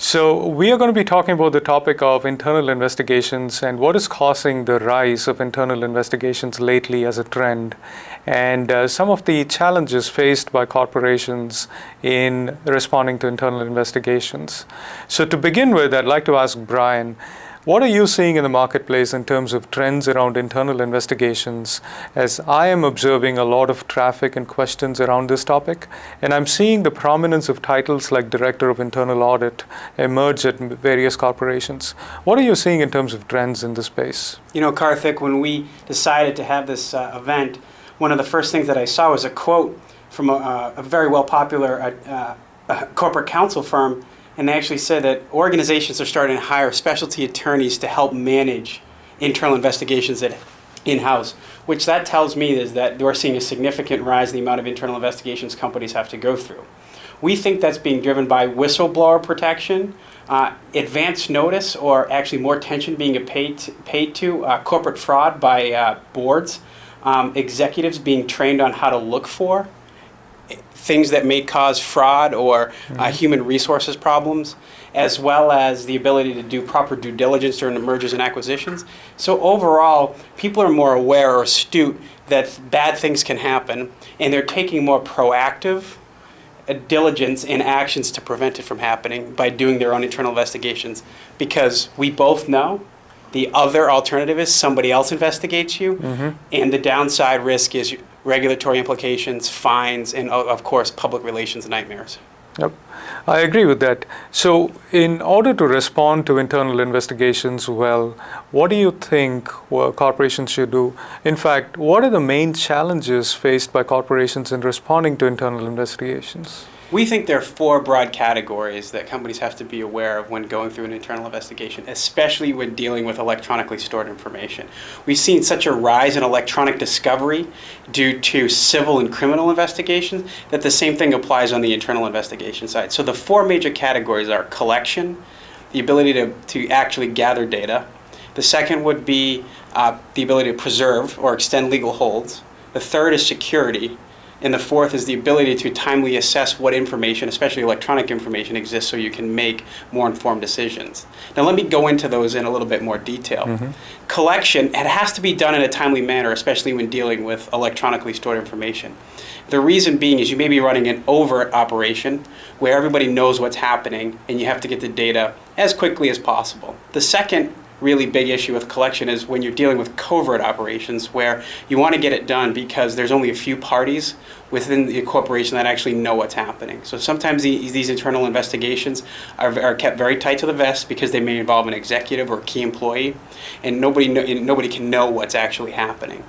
So we are going to be talking about the topic of internal investigations and what is causing the rise of internal investigations lately as a trend, and some of the challenges faced by corporations in responding to internal investigations. So to begin with, I'd like to ask Brian, what are you seeing in the marketplace in terms of trends around internal investigations? As I am observing a lot of traffic and questions around this topic, and I'm seeing the prominence of titles like Director of Internal Audit emerge at various corporations. What are you seeing in terms of trends in this space? You know, Karthik, when we decided to have this event, one of the first things that I saw was a quote from a very well-popular corporate counsel firm. And they actually said that organizations are starting to hire specialty attorneys to help manage internal investigations in-house, which that tells me is that we're seeing a significant rise in the amount of internal investigations companies have to go through. We think that's being driven by whistleblower protection, advance notice, or actually more attention being paid to corporate fraud by boards, executives being trained on how to look for things that may cause fraud or human resources problems, as well as the ability to do proper due diligence during mergers and acquisitions. So overall, people are more aware or astute that bad things can happen, and they're taking more proactive diligence and actions to prevent it from happening by doing their own internal investigations. Because we both know the other alternative is somebody else investigates you, and the downside risk is regulatory implications, fines, and of course, public relations nightmares. Yep, I agree with that. So in order to respond to internal investigations well, what do you think corporations should do? In fact, what are the main challenges faced by corporations in responding to internal investigations? We think there are four broad categories that companies have to be aware of when going through an internal investigation, especially when dealing with electronically stored information. We've seen such a rise in electronic discovery due to civil and criminal investigations that the same thing applies on the internal investigation side. So the four major categories are collection, the ability to actually gather data. The second would be the ability to preserve or extend legal holds. The third is security. And the fourth is the ability to timely assess what information, especially electronic information, exists so you can make more informed decisions. Now let me go into those in a little bit more detail. Collection, it has to be done in a timely manner, especially when dealing with electronically stored information. The reason being is you may be running an overt operation where everybody knows what's happening and you have to get the data as quickly as possible. The second really big issue with collection is when you're dealing with covert operations where you want to get it done because there's only a few parties within the corporation that actually know what's happening. So sometimes these internal investigations are kept very tight to the vest because they may involve an executive or key employee, and nobody can know what's actually happening.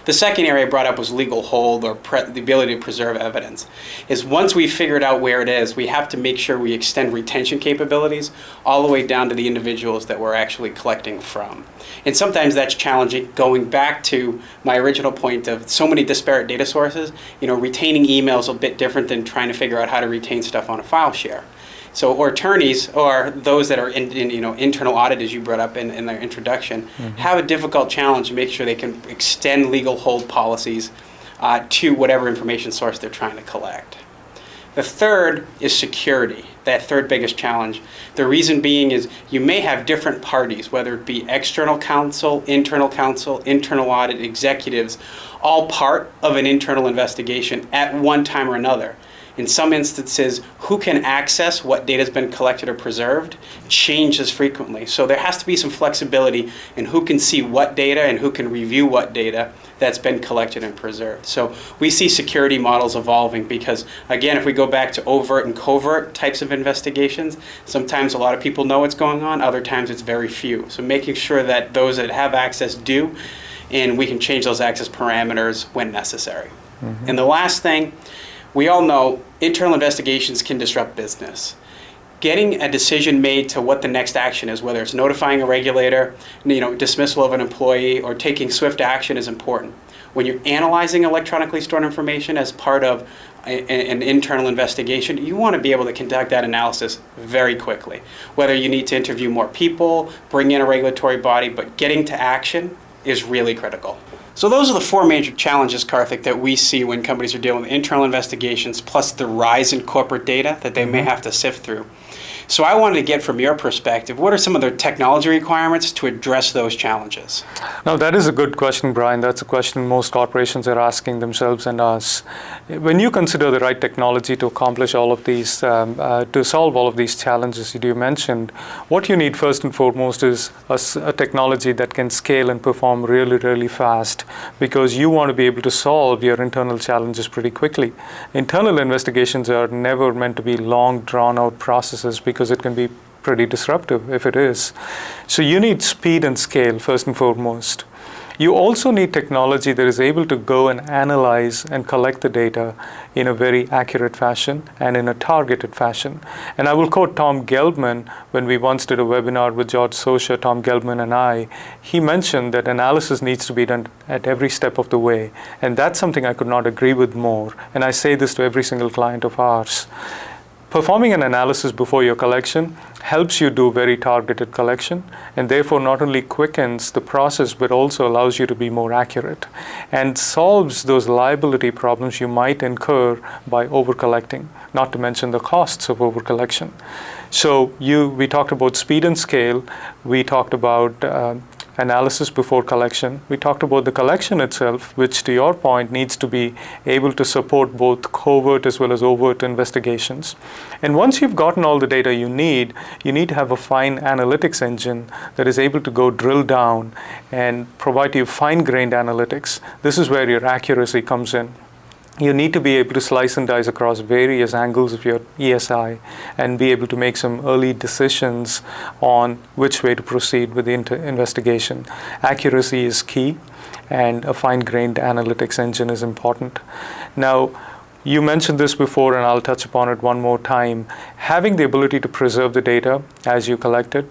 The second area I brought up was legal hold, or the ability to preserve evidence. Is once we've figured out where it is, we have to make sure we extend retention capabilities all the way down to the individuals that we're actually collecting from. And sometimes that's challenging. Going back to my original point of so many disparate data sources, retaining emails is a bit different than trying to figure out how to retain stuff on a file share. So, or attorneys, or those that are in internal audit, as you brought up in their introduction, have a difficult challenge to make sure they can extend legal hold policies to whatever information source they're trying to collect. The third is security, that third biggest challenge. The reason being is you may have different parties, whether it be external counsel, internal audit, executives, all part of an internal investigation at one time or another. In some instances, who can access what data has been collected or preserved changes frequently. So there has to be some flexibility in who can see what data and who can review what data that's been collected and preserved. So we see security models evolving because, again, if we go back to overt and covert types of investigations, sometimes a lot of people know what's going on, other times it's very few. So making sure that those that have access do, and we can change those access parameters when necessary. And the last thing, we all know internal investigations can disrupt business. Getting a decision made to what the next action is, whether it's notifying a regulator, dismissal of an employee, or taking swift action is important. When you're analyzing electronically stored information as part of an internal investigation, you want to be able to conduct that analysis very quickly. Whether you need to interview more people, bring in a regulatory body, but getting to action is really critical. So those are the four major challenges, Karthik, that we see when companies are dealing with internal investigations, plus the rise in corporate data that they may have to sift through. So I wanted to get from your perspective, what are some of the technology requirements to address those challenges? Now, that is a good question, Brian. That's a question most corporations are asking themselves and us. When you consider the right technology to accomplish all of these, to solve all of these challenges that you mentioned, what you need first and foremost is a technology that can scale and perform really, really fast, because you want to be able to solve your internal challenges pretty quickly. Internal investigations are never meant to be long, drawn-out processes, because it can be pretty disruptive if it is. So you need speed and scale first and foremost. You also need technology that is able to go and analyze and collect the data in a very accurate fashion and in a targeted fashion. And I will quote Tom Gelbman when we once did a webinar with George Socha, Tom Gelbman and I. He mentioned that analysis needs to be done at every step of the way. And that's something I could not agree with more. And I say this to every single client of ours. Performing an analysis before your collection helps you do very targeted collection, and therefore not only quickens the process but also allows you to be more accurate and solves those liability problems you might incur by over-collecting, not to mention the costs of over-collection. So we talked about speed and scale, we talked about analysis before collection. We talked about the collection itself, which to your point needs to be able to support both covert as well as overt investigations. And once you've gotten all the data you need to have a fine analytics engine that is able to go drill down and provide you fine-grained analytics. This is where your accuracy comes in. You need to be able to slice and dice across various angles of your ESI and be able to make some early decisions on which way to proceed with the investigation. Accuracy is key, and a fine-grained analytics engine is important. Now, you mentioned this before, and I'll touch upon it one more time. Having the ability to preserve the data as you collect it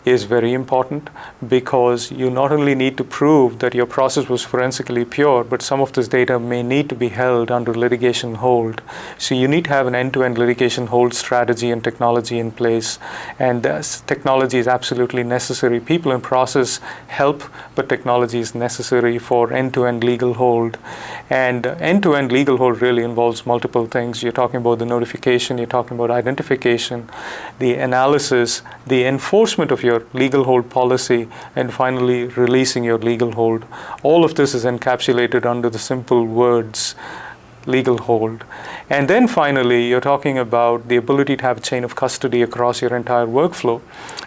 is very important, because you not only need to prove that your process was forensically pure, but some of this data may need to be held under litigation hold. So you need to have an end-to-end litigation hold strategy and technology in place, and this technology is absolutely necessary. People and process help, but technology is necessary for end-to-end legal hold. And end-to-end legal hold really involves multiple things. You're talking about the notification, you're talking about identification, the analysis, the enforcement of your legal hold policy, and finally releasing your legal hold. All of this is encapsulated under the simple words legal hold. And then finally, you're talking about the ability to have a chain of custody across your entire workflow.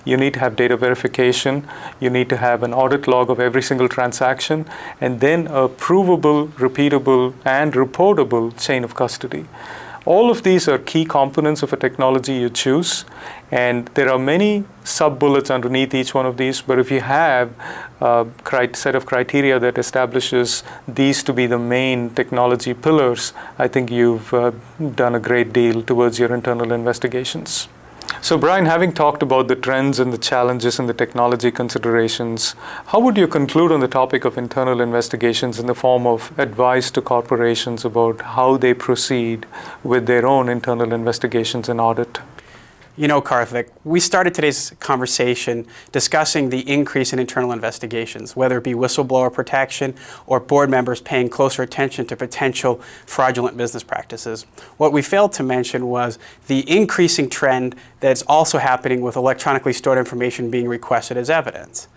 You need to have data verification, you need to have an audit log of every single transaction, and then a provable, repeatable, and reportable chain of custody. All of these are key components of a technology you choose, and there are many sub-bullets underneath each one of these, but if you have a set of criteria that establishes these to be the main technology pillars, I think you've done a great deal towards your internal investigations. So Brian, having talked about the trends and the challenges and the technology considerations, how would you conclude on the topic of internal investigations in the form of advice to corporations about how they proceed with their own internal investigations and audit? You know, Karthik, we started today's conversation discussing the increase in internal investigations, whether it be whistleblower protection or board members paying closer attention to potential fraudulent business practices. What we failed to mention was the increasing trend that's also happening with electronically stored information being requested as evidence.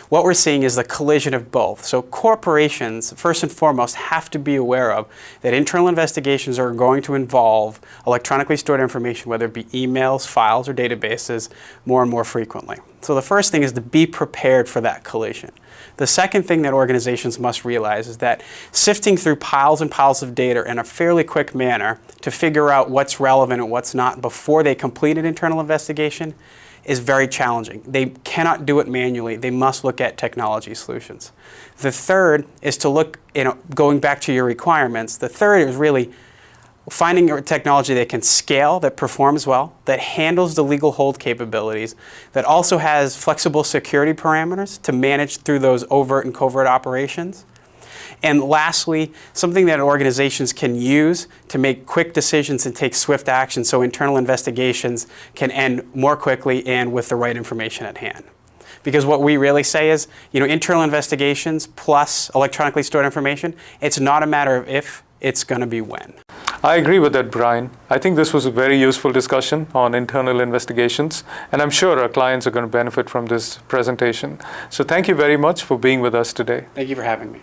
What we're seeing is the collision of both. So corporations, first and foremost, have to be aware of that internal investigations are going to involve electronically stored information, whether it be emails, files, or databases, more and more frequently. So the first thing is to be prepared for that collision. The second thing that organizations must realize is that sifting through piles and piles of data in a fairly quick manner to figure out what's relevant and what's not before they complete an internal investigation is very challenging. They cannot do it manually. They must look at technology solutions. The third is to look, going back to your requirements, the third is really finding a technology that can scale, that performs well, that handles the legal hold capabilities, that also has flexible security parameters to manage through those overt and covert operations. And lastly, something that organizations can use to make quick decisions and take swift action so internal investigations can end more quickly and with the right information at hand. Because what we really say is, internal investigations plus electronically stored information, it's not a matter of if, it's going to be when. I agree with that, Brian. I think this was a very useful discussion on internal investigations, and I'm sure our clients are going to benefit from this presentation. So thank you very much for being with us today. Thank you for having me.